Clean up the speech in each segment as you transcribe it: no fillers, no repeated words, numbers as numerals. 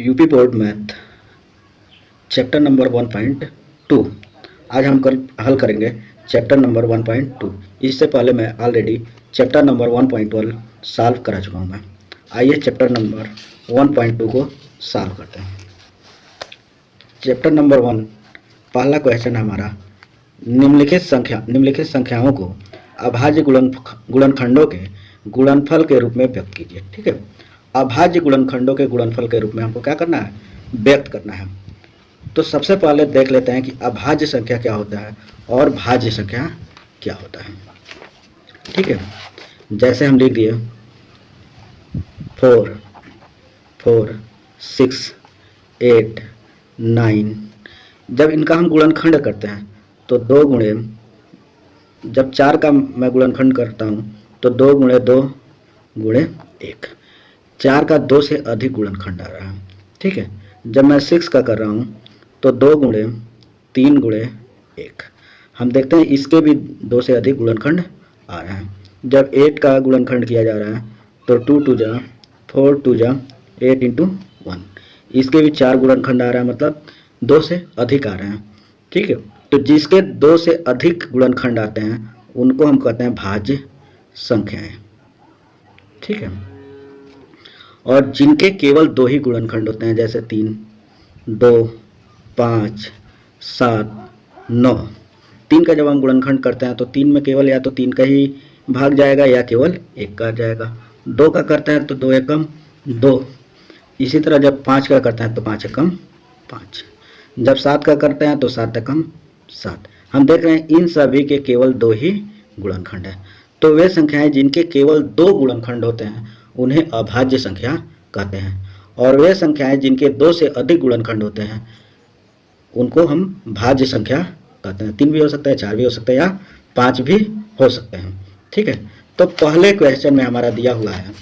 UP board math chapter number 1.2। आज हम कल हल करेंगे चैप्टर नंबर 1.2। इससे पहले मैं ऑलरेडी चैप्टर नंबर 1.1 सॉल्व करा चुका हूँ मैं। आइए चैप्टर नंबर 1.2 को सॉल्व करते हैं। चैप्टर नंबर 1 पहला क्वेश्चन हमारा निम्नलिखित संख्याओं को अभाज्य गुणनखंडों के गुणनफल के रूप में व्यक्त कीजिए। ठीक है, अभाज्य गुणनखंडों के गुणनफल के रूप में हमको क्या करना है, व्यक्त करना है। तो सबसे पहले देख लेते हैं कि अभाज्य संख्या क्या होता है और भाज्य संख्या क्या होता है। ठीक है, जैसे हम लिख दिए 4, 4, 6, 8, 9। जब इनका हम गुणनखंड करते हैं तो 2 गुणे, जब 4 का मैं गुणनखंड करता हूँ तो 2 गुणे 2 गुणे 1। 4 का 2 से अधिक गुणनखंड आ रहा है। ठीक है, जब मैं 6 का कर रहा हूँ तो 2 गुणे 3 गुणे 1। हम देखते हैं इसके भी 2 से अधिक गुणनखंड आ रहा है। जब 8 का गुणनखंड किया जा रहा है तो 2 2 जा 4 2 जा 8 इंटू 1। इसके भी 4 गुणनखंड आ रहा है, मतलब 2 से अधिक आ रहे हैं। ठीक है, तो जिसके 2 से अधिक गुणनखंड आते हैं उनको हम कहते हैं भाज्य संख्याएं। ठीक है, और जिनके केवल 2 ही गुणनखंड होते हैं, जैसे 3, 2, 5, 7, 9। 3 का जब हम गुणनखंड करते हैं तो 3 में केवल या तो 3 का ही भाग जाएगा या केवल 1 का जाएगा। 2 का करते हैं तो 2 एकम 2। इसी तरह जब 5 का करते हैं तो 5 एकम 5। जब 7 का करते हैं तो 7 एकम 7। हम देख रहे हैं इन सभी के केवल 2 ही गुणनखंड है। तो वे संख्याएं जिनके केवल 2 गुणनखंड होते हैं उन्हें अभाज्य संख्या कहते हैं, और वे संख्याएं जिनके 2 से अधिक गुणनखंड होते हैं उनको हम भाज्य संख्या कहते हैं। 3 भी हो सकता है, 4 भी हो सकता है या 5 भी हो सकते हैं। ठीक है, तो पहले क्वेश्चन में हमारा दिया हुआ है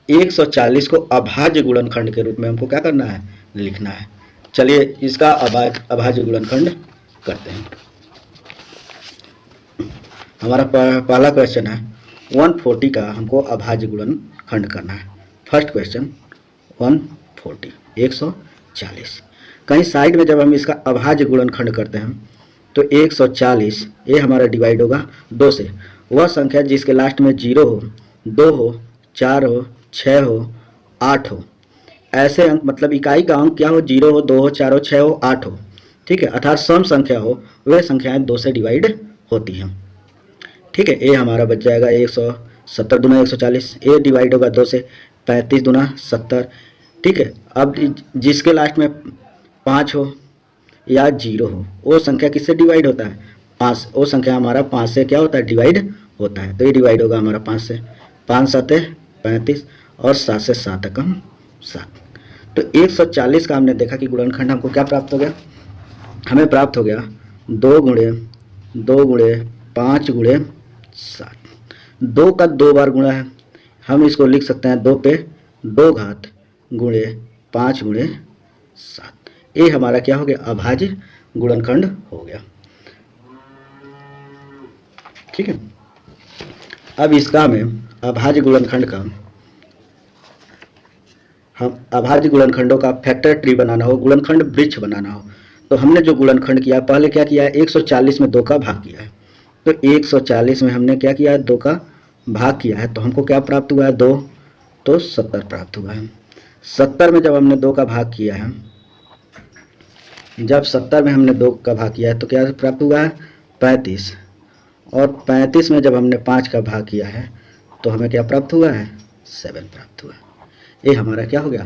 140 को अभाज्य गुणनखंड के रूप में हमको क्या करना है, लिखना है। चलिए इसका अभाज्य गुणनखंड करते हैं। हमारा पहला क्वेश्चन है 140 का हमको अभाज्य गुणनखंड करना है। First question 140 140। कहीं साइड में जब हम इसका अभाज्य गुणनखंड करते हैं तो 140 ये हमारा डिवाइड होगा 2 से। वह संख्या जिसके लास्ट में 0 हो, 2 हो, 4 हो, 6 हो, 8 हो। ऐसे अंक मतलब इकाई का अंक क्या हो, 0 हो, 2 हो, 4 हो, 6 हो, 8 हो। ठीक है, अर्थात सम संख्या हो, वे संख्याएं 2 से डिवाइड होती हैं। ठीक है, ये हमारा बच जाएगा 170 दुना 140। ये डिवाइड होगा 2 से, 35 दुना 70। ठीक है, अब जिसके लास्ट में 5 हो या 0 हो वो संख्या किससे डिवाइड होता है, 5। वो संख्या हमारा 5 से क्या होता है, डिवाइड होता है। तो ये डिवाइड होगा हमारा 5 से। 5 7 35 और 7 से 7 एकम 7। तो 140 का हमने देखा कि गुणनखंड हमको क्या प्राप्त हो गया, हमें प्राप्त हो गया 2 गुणे 2 गुणे 5 गुणे 7। 2 का 2 बार गुणा है, हम इसको लिख सकते हैं 2 पे 2 घात गुणे 5 गुणे 7। ये हमारा क्या हो गया, अभाज्य गुणनखंड हो गया। ठीक है, अब इसका हमें अभाज्य गुणनखंड का, हम अभाज्य गुणनखंडों का फैक्टर ट्री बनाना हो, गुणनखंड वृक्ष बनाना हो, तो हमने जो गुणनखंड किया पहले क्या किया है, 140 में 2 का भाग किया है। तो 140 में हमने क्या किया है, 2 का भाग किया है, तो हमको क्या प्राप्त हुआ है, 2, तो 70 प्राप्त हुआ है। 70 में जब हमने 2 का भाग किया है, जब 70 में हमने 2 का भाग किया है तो क्या प्राप्त हुआ है, 35। और 35 में जब हमने 5 का भाग किया है तो हमें क्या प्राप्त हुआ है, 7 प्राप्त हुआ है। ये हमारा क्या हो गया,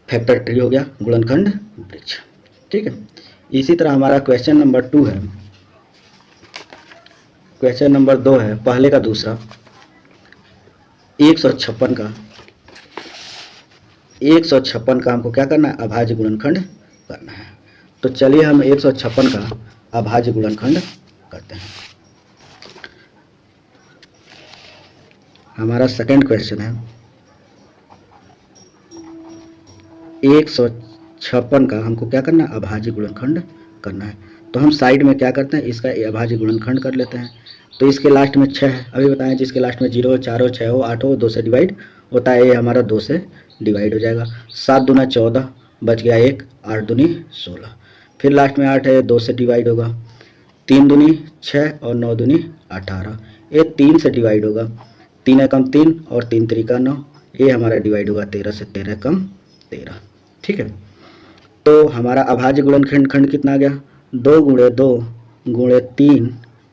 फैक्टर ट्री हो गया, गुणनखंड वृक्ष। ठीक है, इसी तरह हमारा क्वेश्चन नंबर 2 है, क्वेश्चन नंबर 2 है पहले का दूसरा 156 का हमको क्या करना है, अभाज्य गुणनखंड करना है। तो चलिए हम 156 का अभाज्य गुणनखंड करते हैं। हमारा सेकंड क्वेश्चन है 156 का हमको क्या करना है, अभाज्य गुणनखंड करना है। तो हम साइड में क्या करते हैं, इसका अभाज्य गुणनखंड कर लेते हैं। तो इसके लास्ट में 6 है, अभी बताएं जिसके लास्ट में 0 हो, 4 हो, 6 हो, 8 हो, 2 से डिवाइड होता है, ये हमारा 2 से डिवाइड हो जाएगा। 7 दूना 14, बच गया 1, 8 दूनी 16। फिर लास्ट में 8 है, 2 से डिवाइड होगा। 3 दूनी 6 और 9 दूनी 18, ये 3 से डिवाइड होगा। 3 एकम 3 और 3 त्रिका 9, ये हमारा डिवाइड होगा 13 से। 13 एकम 13। ठीक है, तो हमारा अभाज्य गुणनखंड खंड कितना आ गया? 2 गुणे 2 गुणे 3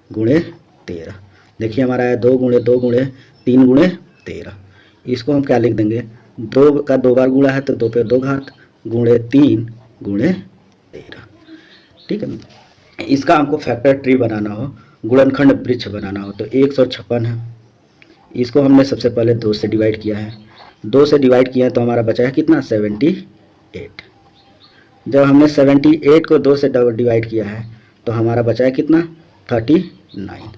गुणे 13। देखिए हमारा है 2 गुणे 2 गुणे 3 गुणे 13। इसको हम क्या लिख देंगे? 2 का 2 बार गुणा है तो 2 पे 2 घात गुणे 3 गुणे 13। ठीक है, इसका हमको फैक्टर ट्री बनाना हो, गुणनखंड वृक्ष बनाना हो, तो 156 है। इसको हमने सबसे पहले 2 से डिवाइड किया है। 2 से डिवाइड किया है तो हमारा बचा है कितना? 78। जब हमने 78 को 2 से डिवाइड किया है तो हमारा बचा है कितना? 39।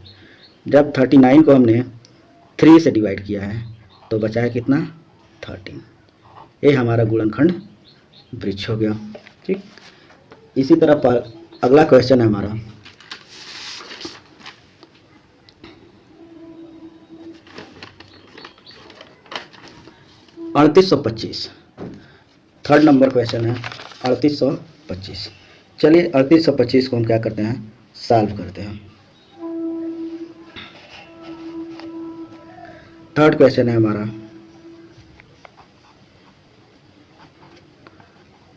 जब 39 को हमने 3 से डिवाइड किया है तो बचा है कितना? 13। ये हमारा गुणनखंड वृक्ष हो गया। ठीक, इसी तरह पर अगला क्वेश्चन है हमारा 3825। थर्ड नंबर क्वेश्चन है 3825। चलिए 3825 को हम क्या करते हैं? सॉल्व करते हैं। थर्ड क्वेश्चन है हमारा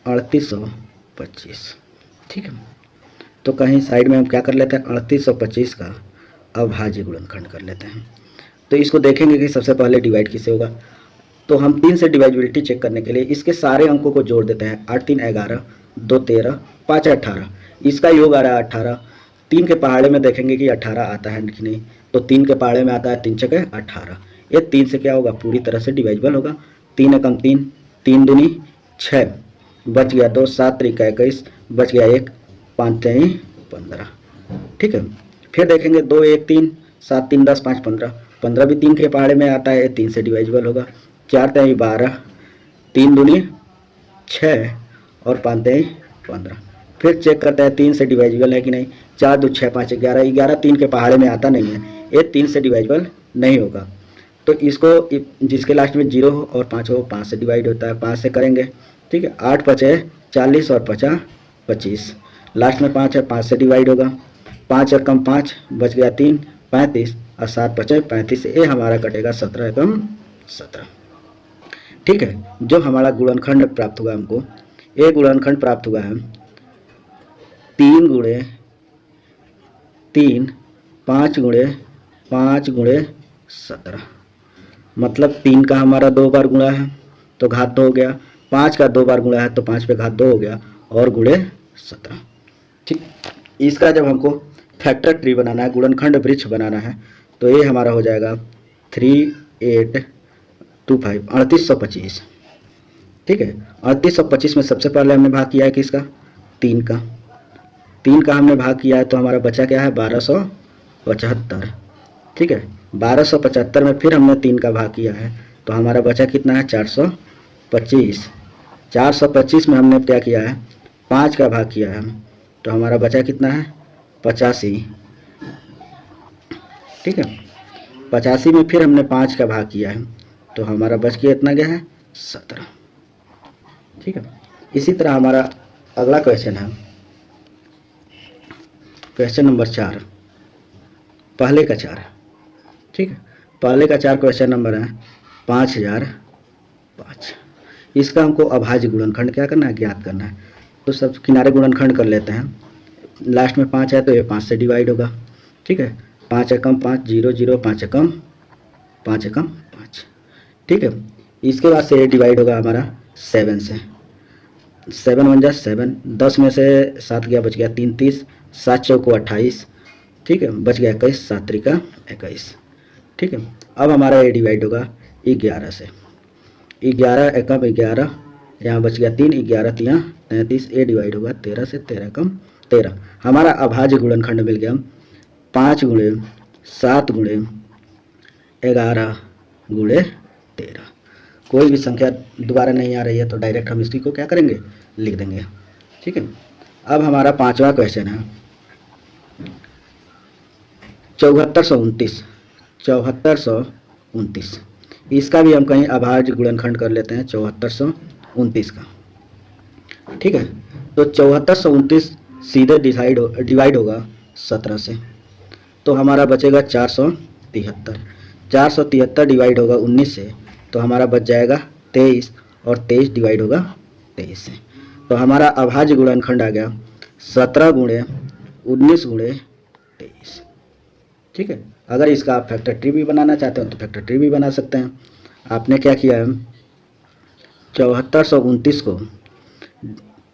3825। ठीक है, तो कहीं साइड में हम क्या कर लेते हैं? 3825 का अभाज्य गुणनखंड कर लेते हैं। तो इसको देखेंगे कि सबसे पहले डिवाइड किससे होगा। तो हम 3 से डिवाइजिबिलिटी चेक करने के लिए इसके सारे अंकों को जोड़ देते हैं। 8 3 11, 2 13, 5 18। इसका योग आ रहा है 18। 3 के पहाड़े में देखेंगे कि 18 आता है कि नहीं, तो 3 के पहाड़े में आता है 3 छके 18। ये 3 से क्या होगा? पूरी तरह से डिवाइजिबल होगा। 3 एकम 3, 3 दूनी 6, बच गया 2, 7 त्रिका 21, बच गया 1, 5 3 15। ठीक है, फिर देखेंगे 2 1 3, 7 3 10, 5 15। 15 भी 3 के पहाड़े में आता है, 3 से डिवाइजिबल होगा। 4 3 12, 3 दूनी 6 और 5 3 15। फिर चेक करते हैं 3 से डिवाइजिबल है कि नहीं। 4 2 6 5 11, 11 3 के पहाड़े में आता नहीं है, ये 3 से डिवाइजिबल नहीं होगा। तो इसको जिसके लास्ट में 0 हो और 5 हो, 5 से डिवाइड होता है, 5 से करेंगे। ठीक है, 8 5 40 और 50 25, लास्ट में 5 है, 5 से डिवाइड होगा। 5 एकम 5, बच गया 3 35 और 7 5 35, ये हमारा कटेगा 17 एकम 17। ठीक है, जो हमारा गुणनखंड प्राप्त हुआ हमको, ये गुणनखंड प्राप्त हुआ है 3 गुणे 3 5 गुणे 5 गुणे 17। मतलब 3 का हमारा 2 बार गुणा है तो घात 2 हो गया, 5 का 2 बार गुणा है तो 5 पे घात 2 हो गया और गुणे 17। ठीक, इसका जब हमको फैक्टर ट्री बनाना है, गुणनखंड वृक्ष बनाना है, तो ये हमारा हो जाएगा 3825, 3825। ठीक है, 3825 में सबसे पहले हमने भाग किया है किसका? 3 का। 3 का हमने भाग किया है तो हमारा बचा क्या है? 1275। ठीक है, 1275 में फिर हमने 3 का भाग किया है तो हमारा बचा कितना है? 425। 425 में हमने क्या किया है? 5 का भाग किया है तो हमारा बचा कितना है? 85। ठीक है, 85 में फिर हमने 5 का भाग किया है तो हमारा बच गया इतना गया है 17। ठीक है, इसी तरह हमारा अगला क्वेश्चन है क्वेश्चन नंबर 4, पहले का 4। ठीक है, पहले का 4 क्वेश्चन नंबर है 5005। इसका हमको अभाज्य गुणनखंड क्या करना है? ज्ञात करना है। तो सब किनारे गुणनखंड कर लेते हैं। लास्ट में 5 है तो ये 5 से डिवाइड होगा। ठीक है, 5 एकम 5 0 0, 5 एकम 5। ठीक है, इसके बाद से ये डिवाइड होगा हमारा 7 से। 7 1 जा 7, 10 में से 7 गया, बच गया 3 30, 7 चौको 28। ठीक है, बच गया 21, 7 त्रिका 21। ठीक है, अब हमारा ये डिवाइड होगा 11 से। 11 एकम 11, यहाँ बच गया 3, 11 3 33, ये डिवाइड होगा 13 से। 13 एकम 13। हमारा अभाज्य गुणनखंड मिल गया 5 गुणे 7 गुणे 11 गुणे 13। कोई भी संख्या दोबारा नहीं आ रही है तो डायरेक्ट हम इसी को क्या करेंगे? लिख देंगे। ठीक है, अब हमारा 5वां क्वेश्चन है 7429। इसका भी हम कहीं अभाज्य गुणनखंड कर लेते हैं 7429 का। ठीक है, तो 7429 सीधे डिवाइड होगा 17 से, तो हमारा बचेगा 473। 473 डिवाइड होगा 19 से, तो हमारा बच जाएगा 23, और 23 डिवाइड होगा 23 से, तो हमारा अभाज्य गुणनखंड आ गया 17 गुणे 19 गुणे 23। ठीक है, अगर इसका आप फैक्टर ट्री भी बनाना चाहते हो तो फैक्टर ट्री भी बना सकते हैं। आपने क्या किया है, 7429 को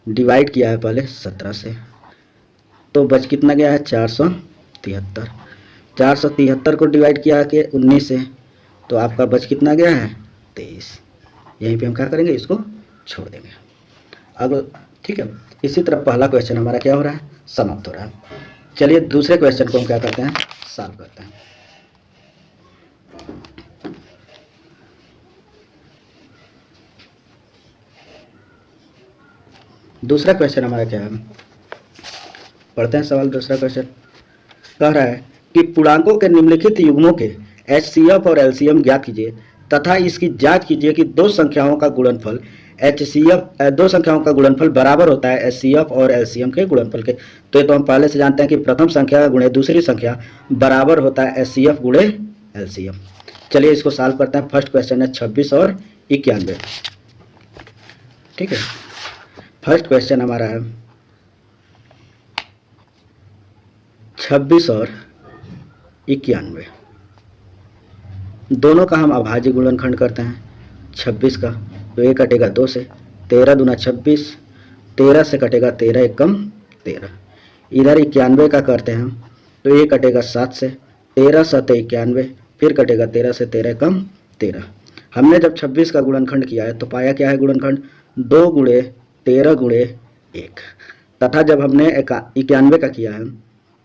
डिवाइड किया है पहले 17 से, तो बच कितना गया है 473। 473 को डिवाइड किया है कि 19 से, तो आपका बच कितना गया है 23। यहीं पे हम क्या करेंगे, इसको छोड़ देंगे। अब ठीक है, इसी तरह पहला क्वेश्चन हमारा क्या हो रहा है, समाप्त हो रहा है। चलिए दूसरे क्वेश्चन को हम क्या करते हैं, सॉल्व करते हैं। दूसरा क्वेश्चन हमारा क्या है, पढ़ते हैं सवाल। दूसरा क्वेश्चन कह रहा है कि पूर्णांकों के निम्नलिखित युग्मों के HCF और LCM ज्ञात कीजिए तथा इसकी जांच कीजिए कि दो संख्याओं का गुणनफल दो संख्याओं का गुणनफल बराबर होता है HCF और LCM के गुणनफल के। तो ये तो हम पहले से जानते हैं कि प्रथम संख्या गुणे दूसरी संख्या बराबर होता है HCF गुणे LCM। चलिए इसको सॉल्व करते हैं। फर्स्ट क्वेश्चन है 26 और 91। ठीक है, फर्स्ट क्वेश्चन हमारा है 26 और 91। दोनों का हम अभाज्य गुणनखंड करते हैं। 26 का तो ये कटेगा 2 से, 13 दूना 26, 13 से कटेगा 13 एक कम 13। इधर 91 का करते हैं तो ये कटेगा 7 से, 13 7 91, फिर कटेगा 13 से, 13 कम 13। हमने जब 26 का गुणनखंड किया है तो पाया क्या है गुणनखंड, 2 गुणे 13 गुणे 1, तथा जब हमने 91 का किया है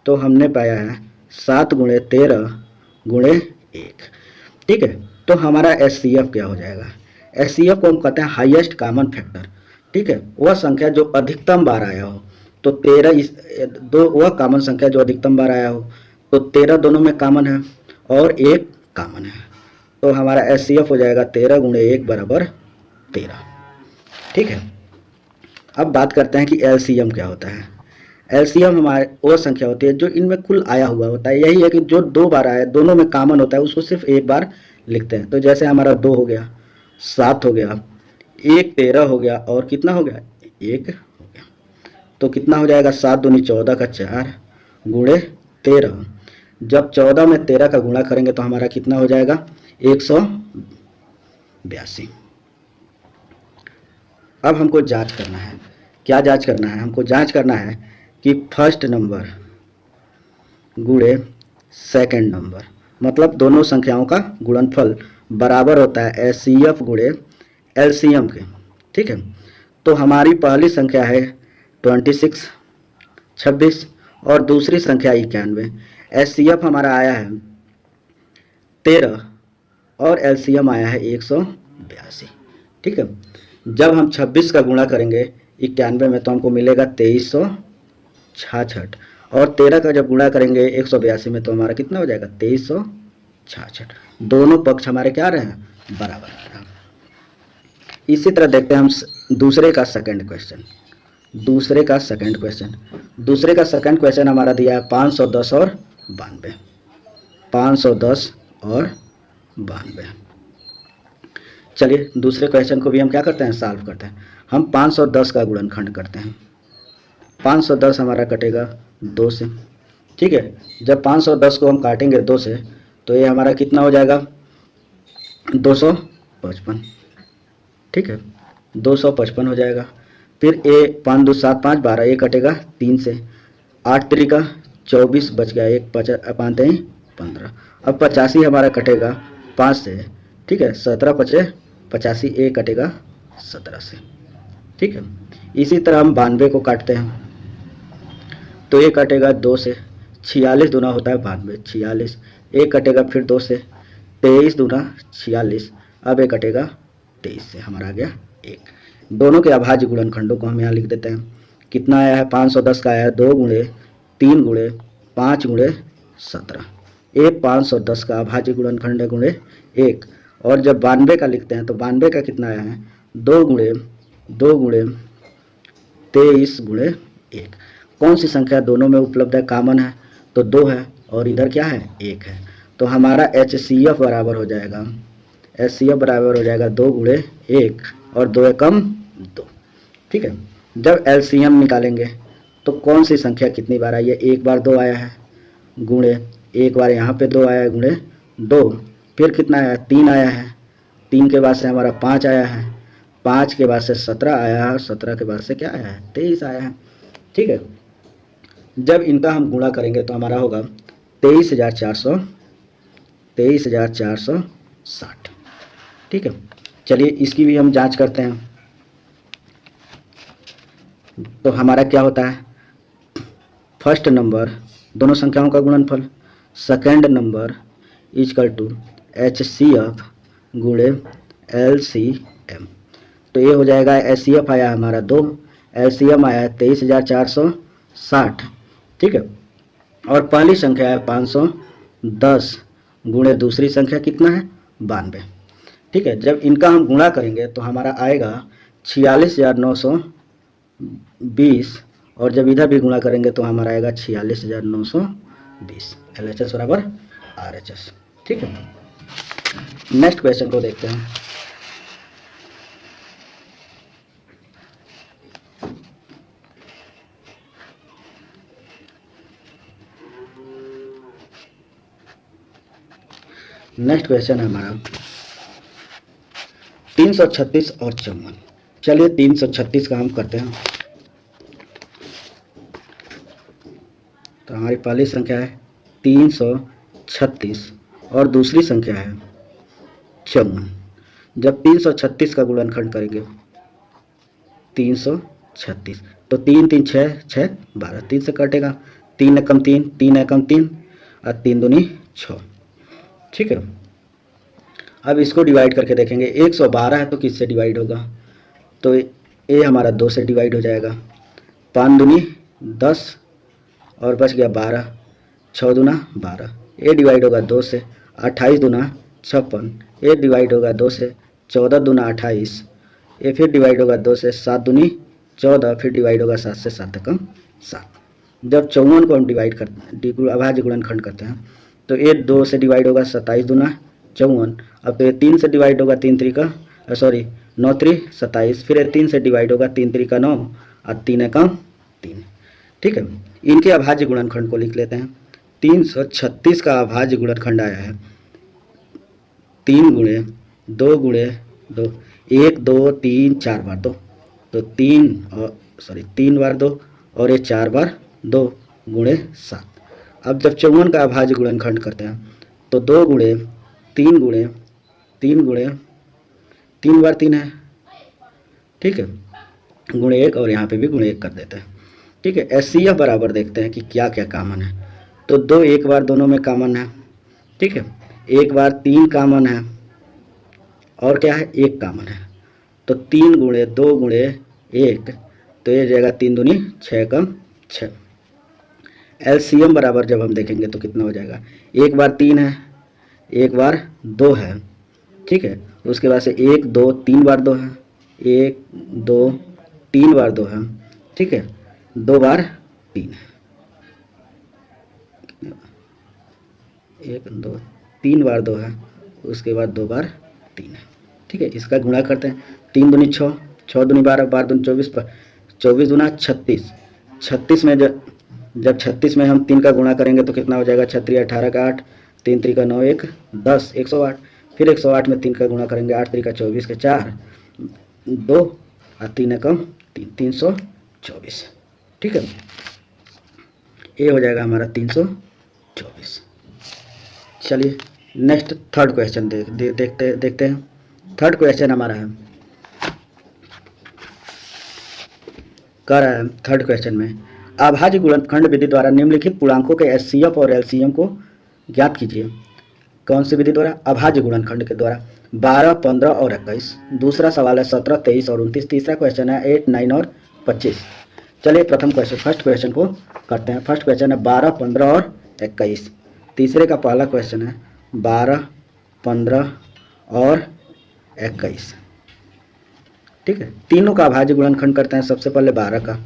तो हमने पाया है 7 गुणे 13 गुणे 1। ठीक है, तो हमारा HCF क्या हो जाएगा, HCF को हम कहते हैं हाईएस्ट कॉमन फैक्टर। ठीक है, वह संख्या जो अधिकतम बार आया हो, तो 13 वह कॉमन संख्या जो अधिकतम बार आया हो, तो 13 दोनों में कॉमन है और 1 कॉमन है, तो हमारा HCF हो जाएगा 13 गुणे 1 बराबर 13। ठीक है, अब बात करते हैं कि LCM क्या होता है। LCM हमारे वो संख्या होती है जो इनमें कुल आया हुआ होता है। यही है कि जो 2 बार आया, दोनों में कॉमन होता है, उसको सिर्फ एक बार लिखते हैं। तो जैसे हमारा 2 हो गया, 7 हो गया, 1 13 हो गया, और कितना हो गया 1 हो गया, तो कितना हो जाएगा 7 दूनी 14 का 4 गुणे 13। जब 14 में 13 का गुणा करेंगे तो हमारा कितना हो जाएगा 182। अब हमको जांच करना है, क्या जांच करना है, हमको जांच करना है कि फर्स्ट नंबर गुणे सेकंड नंबर, मतलब दोनों संख्याओं का गुणनफल बराबर होता है HCF गुणे LCM के। ठीक है, तो हमारी पहली संख्या है 26 और दूसरी संख्या 91। HCF हमारा आया है 13 और LCM आया है 182। ठीक है, जब हम 26 का गुणा करेंगे 91 में तो हमको मिलेगा 2366, और 13 का जब गुणा करेंगे 182 में तो हमारा कितना हो जाएगा 2366। दोनों पक्ष हमारे क्या आ रहे हैं, बराबर आ रहे हैं। इसी तरह देखते हैं हम दूसरे का सेकंड क्वेश्चन। दूसरे का सेकंड क्वेश्चन हमारा दिया है 510 और 92। 510 और 92। चलिए दूसरे क्वेश्चन को भी हम क्या करते हैं, सॉल्व करते हैं। हम 510 का गुणनखंड करते हैं। 510 हमारा कटेगा 2 से। ठीक है, जब 510 को हम काटेंगे 2 से तो ये हमारा कितना हो जाएगा 255। ठीक है, 255 हो जाएगा। फिर 5 2 7 5 12, ये कटेगा 3 से, 8 3 का 24 बच गया, 1 5 3 15। अब 85 हमारा कटेगा 5 से। ठीक है, 17 5 85, ए कटेगा 17 से। ठीक है, इसी तरह हम 92 को काटते हैं तो ये कटेगा 2 से, 46 दूना होता है 92, 46, एक कटेगा फिर 2 से, 23 दूना 46, अब ये कटेगा 23 से, हमारा आ गया 1। दोनों के अभाज्य गुणनखंडों को हम यहाँ लिख देते हैं। कितना आया है, 510 का आया है 2 गुणे 3 गुणे 5 गुणे 17। ये 510 का अभाज्य गुणनखंड है गुणे 1, और जब 92 का लिखते हैं तो 92 का कितना आया है, 2 गुणे 23 गुणे 1। कौन सी संख्या दोनों में उपलब्ध है, कॉमन है, तो 2 है और इधर क्या है, 1 है। तो हमारा HCF बराबर हो जाएगा, HCF बराबर हो जाएगा 2 गुणे 1 और 2 एकम 2। ठीक है। जब LCM निकालेंगे तो कौन सी संख्या कितनी बार आई है, एक बार 2 आया है, गुणे एक बार यहाँ पे 2 आया है, गुणे 2, फिर कितना आया, 3 आया है, 3 के बाद से हमारा 5 आया है, 5 के बाद से 17 आया है, 17 के बाद से क्या आया है, 23 आया है। ठीक है। जब इनका हम गुणा करेंगे तो हमारा होगा 23,460। ठीक है। चलिए इसकी भी हम जांच करते हैं। तो हमारा क्या होता है, फर्स्ट नंबर दोनों संख्याओं का गुणनफल, second number equal to HCF गुणे LCM। तो ये हो जाएगा, HCF आया हमारा 2, LCM आया है 23,460। ठीक है। और पहली संख्या है 510 गुणे दूसरी संख्या कितना है, 92। ठीक है। जब इनका हम गुणा करेंगे तो हमारा आएगा 46,920 और जब इधर भी गुणा करेंगे तो हमारा आएगा 46,920। LHS बराबर RHS। ठीक है। नेक्स्ट क्वेश्चन को देखते हैं। नेक्स्ट क्वेश्चन है हमारा 336 और 54। चलिए 336 का हम करते हैं। तो हमारी पहली संख्या है 336 और दूसरी संख्या है 54। जब 336 का गुणनखंड करेंगे 336 तो 3 3 6 6 12, 3 से कटेगा, 3 एकम 3, 3 एकम 3 और 3 दूनी 6। ठीक है। अब इसको डिवाइड करके देखेंगे, 112 है तो किससे डिवाइड होगा, तो ये हमारा 2 से डिवाइड हो जाएगा, 5 दूनी 10 और बच गया 12, 6 दूना 12, ये डिवाइड होगा 2 से, 28 दूना 56, ये डिवाइड होगा 2 से, 14 दूना 28, ये फिर डिवाइड होगा 2 से, 7 दूनी 14, फिर डिवाइड होगा 7 से, 7 एकम 7। जब 54 को हम डिवाइड करते हैं, अभाज्य गुणनखंड करते हैं, तो ये 2 से डिवाइड होगा, 27 दूना 54, अब तो ये 3 से डिवाइड होगा, 3 3 का 9 3 27, फिर ये 3 से डिवाइड होगा, 3 3 का 9 और 3 एकम 3। ठीक है। इनके अभाज्य गुणनखंड को लिख लेते हैं। 336 का अभाज्य गुणनखंड आया है 3 गुणे 2 गुणे 2, 1 2 3 4 बार 2, तो 3 बार 2 और ये 4 बार 2 गुणे 7। अब जब 54 का अभाज्य गुणनखंड करते हैं तो 2 गुणे 3 गुणे 3 गुणे 3 बार 3 है। ठीक है, गुणे 1 और यहाँ पे भी गुणे 1 कर देते हैं। ठीक है। HCF बराबर देखते हैं कि क्या क्या कॉमन है। तो 2 एक बार दोनों में कॉमन है। ठीक है। 1 बार 3 कॉमन है और क्या है, 1 कॉमन है, तो 3 गुणे 2 गुणे 1, तो ये जाएगा 3 दूनी 6 एकम 6। LCM बराबर जब हम देखेंगे तो कितना हो जाएगा, 1 बार 3 है, 1 बार 2 है। ठीक है। उसके बाद से 1 2 3 बार 2 है, 1 2 3 बार 2 है। ठीक है। 2 बार 3 है, 1 2 3 बार 2 है, उसके बाद 2 बार 3 है। ठीक है। इसका गुणा करते हैं, 3 दूनी 6, 6 दूनी 12, 12 दूनी 24, 24 दूना 36, 36 में जब 36 में हम 3 का गुणा करेंगे तो कितना हो जाएगा, 36 18 का 8, 3 3 का 9 1 10, 108, फिर 108 में 3 का गुणा करेंगे, 8 3 का 24 के 4 2 और 3 एकम 3, 324। ठीक है। ये हो जाएगा हमारा 324। चलिए नेक्स्ट थर्ड क्वेश्चन देखते हैं। थर्ड क्वेश्चन हमारा है, कह रहा है थर्ड क्वेश्चन में, अभाज्य गुणनखंड विधि द्वारा निम्नलिखित पूर्णांकों के HCF और LCM को ज्ञात कीजिए। कौन सी विधि द्वारा, अभाज्य गुणनखंड के द्वारा। 12 15 और 21। दूसरा सवाल है 17 23 और 29। तीसरा क्वेश्चन है 8 9 और 25। चलिए फर्स्ट क्वेश्चन को करते हैं। फर्स्ट क्वेश्चन है 12 15 और 21। तीसरे का पहला क्वेश्चन है 12 15 और 21। ठीक है, तीनों का अभाज्य गुणनखंड करते हैं। सबसे पहले 12 का,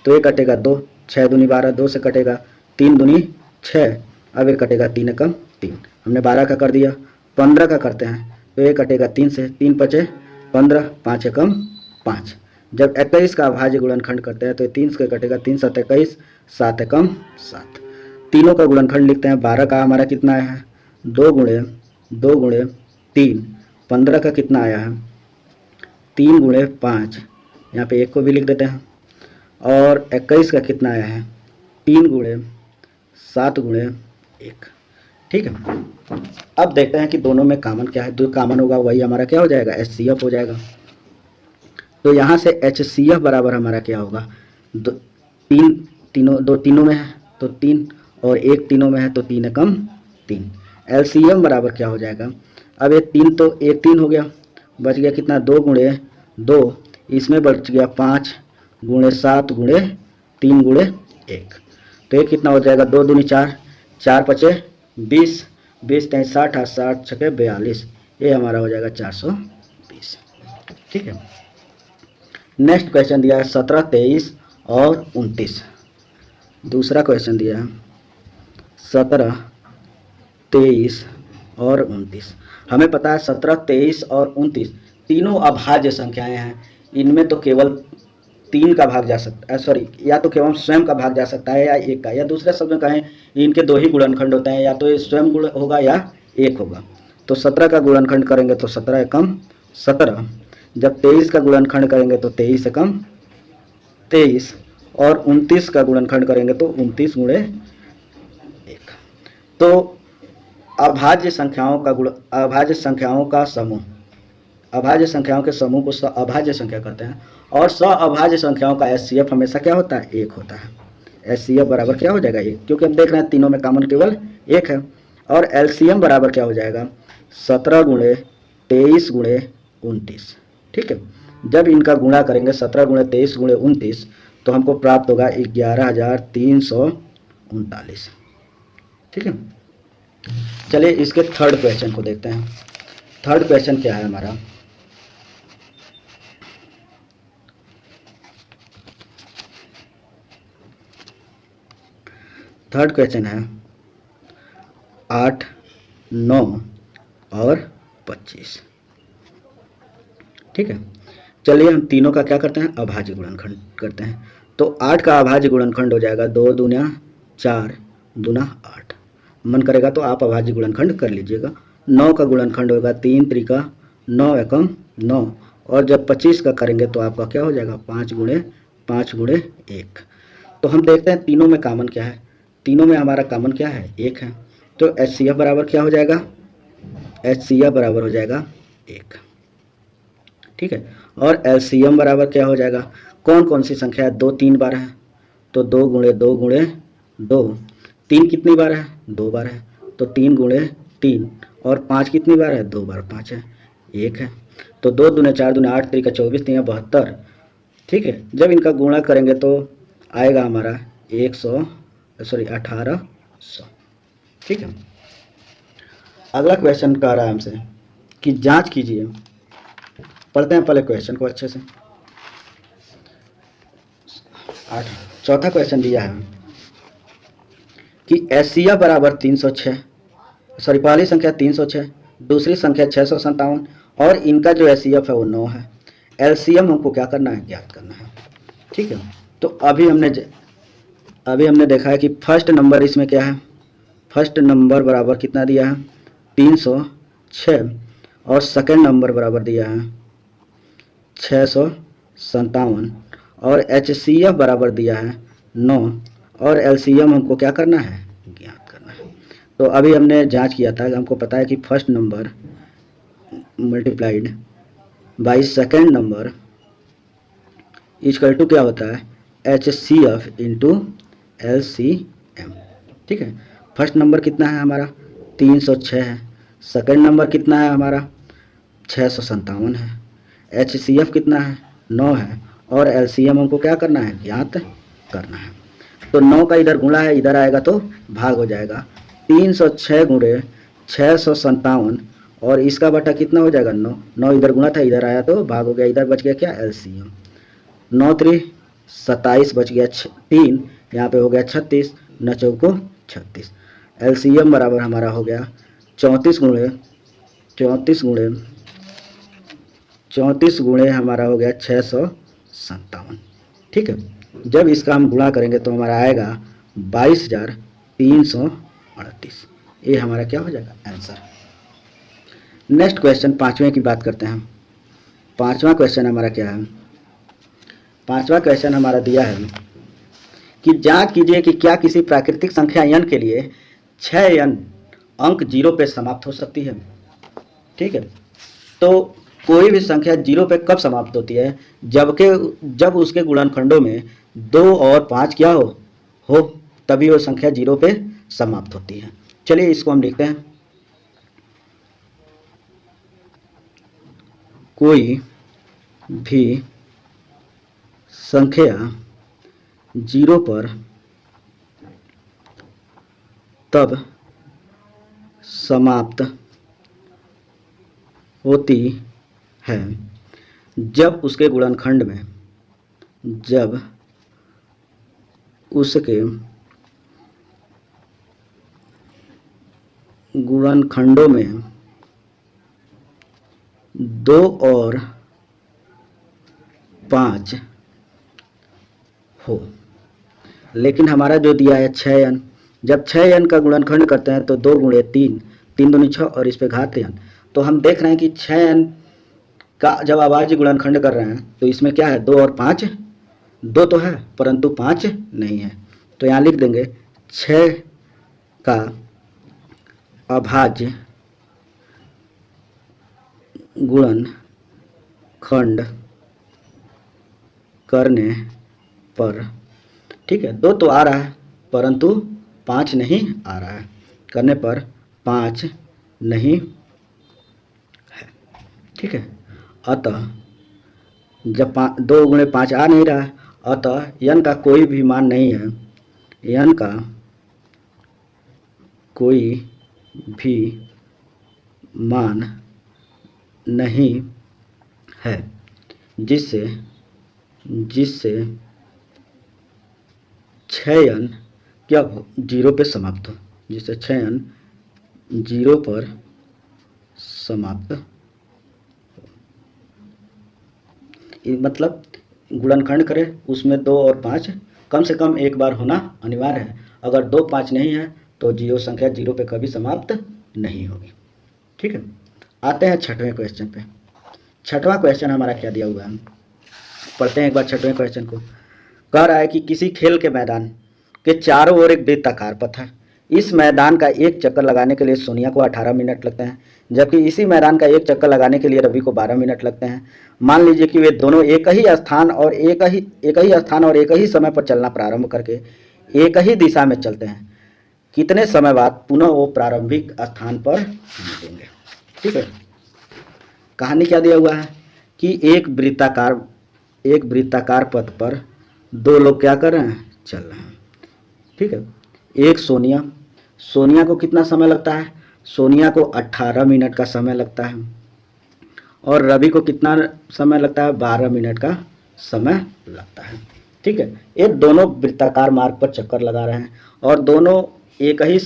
तो ये कटेगा 2, 6 दूनी 12, 2 से कटेगा 3 दूनी 6, अब ये कटेगा 3 एकम 3, हमने 12 का कर दिया। 15 का करते हैं, तो ये कटेगा 3 से, 3 पचे 15, 5 एकम 5। जब 21 का अभाज्य गुणनखंड करते हैं तो 3 से कटेगा, 3 7 21, 7 एकम 7। तीनों का गुणनखंड लिखते हैं। 12 का हमारा कितना आया है, 2 गुणे 3। 15 का कितना आया है, 3 गुणे 5, यहाँ पे 1 को भी लिख देते हैं। और 21 का कितना आया है, 3 गुणे 7 गुणे 1। ठीक है, अब देखते हैं कि दोनों में कॉमन क्या है। जो कॉमन होगा वही हमारा क्या हो जाएगा, HCF हो जाएगा। तो यहाँ से HCF बराबर हमारा क्या होगा, 2 तीनों में है तो 3, और 1 तीनों में है तो 3 एकम 3। LCM बराबर क्या हो जाएगा, अब ये 3 तो 1 3 हो गया, बच गया कितना, 2 गुणे 2, इसमें बच गया 5 गुणे 7 गुणे 3 गुणे 1, तो ये कितना हो जाएगा, 2 दूनी 4, 4 पचे 20, 20 3 60, 60 छके 42, ये हमारा हो जाएगा 420। ठीक है, नेक्स्ट क्वेश्चन दिया है 17, 23 और 29। दूसरा क्वेश्चन दिया है 17, 23 और 29। हमें पता है 17, 23 और 29 तीनों अभाज्य संख्याएं हैं। इनमें तो केवल 3 का भाग जा सकता है, सॉरी, या तो केवल स्वयं का भाग जा सकता है या 1 का, या दूसरे शब्द में कहें इनके 2 ही गुणनखंड होते हैं, या तो ये स्वयं गुण होगा या 1 होगा। तो 17 का गुणनखंड करेंगे तो 17 एकम 17, जब 23 का गुणनखंड करेंगे तो 23 एकम 23, और 29 का गुणनखंड करेंगे तो 29 गुणे 1। तो अभाज्य संख्याओं का समूह, अभाज्य संख्याओं के समूह को अभाज्य संख्या कहते हैं, और अभाज्य संख्याओं का HCF हमेशा क्या होता है, 1 होता है। HCF बराबर क्या हो जाएगा, 1, क्योंकि हम देख रहे हैं तीनों में कॉमन केवल 1 है। और LCM बराबर क्या हो जाएगा, 17 गुणे 23 गुणे 29। ठीक है, जब इनका गुणा करेंगे 17 गुणे 23 गुणे 29 तो हमको प्राप्त होगा 11,339। ठीक है, चलिए इसके थर्ड क्वेश्चन को देखते हैं। थर्ड क्वेश्चन क्या है हमारा, थर्ड क्वेश्चन है 8, 9 और 25। ठीक है, चलिए हम तीनों का क्या करते हैं, अभाज्य गुणनखंड करते हैं। तो 8 का अभाज्य गुणनखंड हो जाएगा 2 दूना 4 दूना 8, मन करेगा तो आप अभाज्य गुणनखंड कर लीजिएगा। 9 का गुणनखंड होगा 3 त्रिका 9 एकम 9, और जब 25 का करेंगे तो आपका क्या हो जाएगा, 5 गुणे 1। तो हम देखते हैं तीनों में कॉमन क्या है। तीनों में हमारा कॉमन क्या है, 1 है। तो HCF बराबर क्या हो जाएगा, HCF बराबर हो जाएगा 1। ठीक है, और LCM बराबर क्या हो जाएगा, कौन कौन सी संख्या है, 2 3 बार है तो 2 गुणे 2 गुणे 2, 3 कितनी बार है, 2 बार है तो 3 गुणे 3, और 5 कितनी बार है, 2 बार 5 है, 1 है। तो 2 दूने 4 दूने 8 3 का 24 3 72। ठीक है, जब इनका गुणा करेंगे तो आएगा हमारा 1800। ठीक है, अगला क्वेश्चन कह रहा है हमसे कि जांच कीजिए। पढ़ते हैं पहले क्वेश्चन को अच्छे से। चौथा क्वेश्चन दिया है कि HCF बराबर 306, सॉरी, पहली संख्या 306, दूसरी संख्या 657, और इनका जो HCF है वो 9 है। LCM हमको क्या करना है, ज्ञात करना है। ठीक है, तो अभी हमने देखा है कि फर्स्ट नंबर इसमें क्या है, फर्स्ट नंबर बराबर कितना दिया है, 306, और सेकंड नंबर बराबर दिया है 657, और HCF बराबर दिया है 9, और LCM हमको क्या करना है, ज्ञात करना है। तो अभी हमने जांच किया था, हमको पता है कि first number multiplied by second number equal to क्या होता है, HCF इंटू LCM। ठीक है, फर्स्ट नंबर कितना है हमारा, 306 है, सेकंड नंबर कितना है हमारा, 657 है, HCF कितना है, 9 है, और LCM हमको क्या करना है, ज्ञात करना है। तो 9 का इधर गुणा है, इधर आएगा तो भाग हो जाएगा। 306 गुणे 657 और इसका बटा कितना हो जाएगा 9, 9 इधर गुणा था, इधर आया तो भाग हो गया, इधर बच गया क्या एलसीएम, 9 3 27 बच गया 3, यहाँ पे हो गया 36, 9 चौको 36। एलसीएम बराबर हमारा हो गया 34 गुणे हमारा हो गया 657। ठीक है, जब इसका हम गुणा करेंगे तो हमारा आएगा 22,338। ये हमारा क्या हो जाएगा आंसर। नेक्स्ट क्वेश्चन 5वें की बात करते हैं। 5वां क्वेश्चन हमारा क्या है, 5वां क्वेश्चन हमारा दिया है कि जांच कीजिए कि क्या किसी प्राकृतिक संख्या n के लिए 6n अंक 0 पे समाप्त हो सकती है। ठीक है, तो कोई भी संख्या 0 पे कब समाप्त होती है, जब उसके गुणनखंडों में 2 और 5 क्या हो तभी वो संख्या 0 पे समाप्त होती है। चलिए इसको हम लिखते हैं, कोई भी संख्या 0 पर तब समाप्त होती है जब उसके गुणनखंड में गुणनखंडों में 2 और 5 हो। लेकिन हमारा जो दिया है 6n, जब 6n का गुणनखंड करते हैं तो 2 गुणे 3, 3 दूनी 6 और इस पे घात n, तो हम देख रहे हैं कि 6n का जब अभाज्य गुणनखंड कर रहे हैं तो इसमें क्या है 2 और 5, 2 तो है परंतु 5 नहीं है, तो यहाँ लिख देंगे 6 का अभाज्य गुणनखंड करने पर, ठीक है 2 तो आ रहा है परंतु 5 नहीं आ रहा है, करने पर 5 नहीं है। ठीक है, अतः जब 2 गुणे 5 आ नहीं रहा है, अतः n का कोई भी मान नहीं है, n का कोई भी मान नहीं है जिससे 6n क्या हो 0 पे समाप्त हो, जिससे 6n 0 पर समाप्त हो। मतलब गुणनखंड करें उसमें 2 और 5 कम से कम एक बार होना अनिवार्य है, अगर 2 5 नहीं है तो जीरो संख्या 0 पे कभी समाप्त नहीं होगी। ठीक है, आते हैं 6वें क्वेश्चन पे। 6वां क्वेश्चन हमारा क्या दिया हुआ है, पढ़ते हैं एक बार 6वें क्वेश्चन को। कह रहा है कि किसी खेल के मैदान के चारों ओर एक वृत्ताकार पथ है, इस मैदान का एक चक्कर लगाने के लिए सोनिया को 18 मिनट लगते हैं, जबकि इसी मैदान का एक चक्कर लगाने के लिए रवि को 12 मिनट लगते हैं। मान लीजिए कि वे दोनों एक ही स्थान और एक ही समय पर चलना प्रारंभ करके एक ही दिशा में चलते हैं, कितने समय बाद पुनः वो प्रारंभिक स्थान पर मिलेंगे। ठीक है, कहानी क्या दिया हुआ है कि एक वृत्ताकार पथ पर 2 लोग क्या कर रहे हैं, चल रहे हैं। ठीक है, एक सोनिया को कितना समय लगता है, सोनिया को 18 मिनट का समय लगता है, और रवि को कितना समय लगता है, 12 मिनट का समय लगता है। ठीक है, ये दोनों वृत्ताकार मार्ग पर चक्कर लगा रहे हैं और दोनों एक ही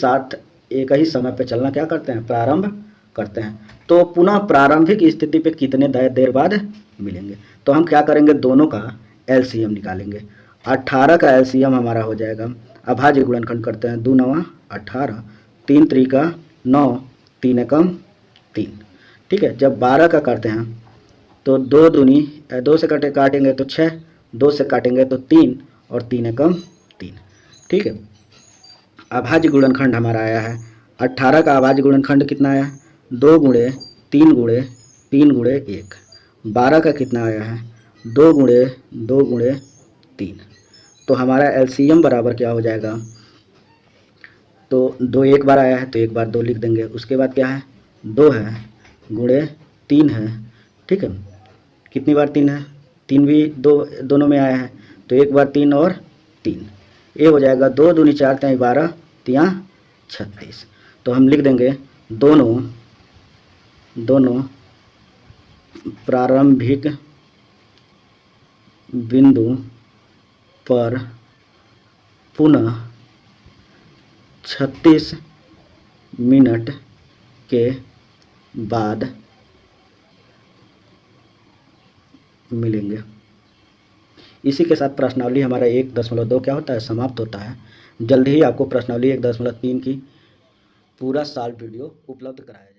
समय पर चलना क्या करते हैं, प्रारंभ करते हैं। तो पुनः प्रारंभिक स्थिति पे कितने देर बाद मिलेंगे, तो हम क्या करेंगे, दोनों का एलसीएम निकालेंगे। 18 का एलसीएम हमारा हो जाएगा, अभाज्य गुणनखंड करते हैं, 2 9 18, 3 3 9, 3 एकम 3। ठीक है, जब 12 का करते हैं तो 2 दूनी 2 से काटेंगे तो 6, 2 से काटेंगे तो 3 और 3 एकम 3। ठीक है, अभाज्य गुणनखंड हमारा आया है 18 का अभाज्य गुणनखंड कितना आया, 2 गुणे 3 गुणे 3 गुणे 1। 12 का कितना आया है, 2 गुणे 2 गुणे 3। तो हमारा एलसीएम बराबर क्या हो जाएगा, तो 2 एक बार आया है तो एक बार 2 लिख देंगे, उसके बाद क्या है 2 है गुणे 3 है। ठीक है, कितनी बार 3 है, 3 भी दोनों में आया है तो एक बार 3 और 3, ये हो जाएगा 2 दूनी 4 3 12 3 36। तो हम लिख देंगे दोनों दोनों प्रारंभिक बिंदु पर पुनः 36 मिनट के बाद मिलेंगे। इसी के साथ प्रश्नावली हमारा 1.2 क्या होता है, समाप्त होता है। जल्द ही आपको प्रश्नावली 1.3 की पूरा सॉल्व वीडियो उपलब्ध कराया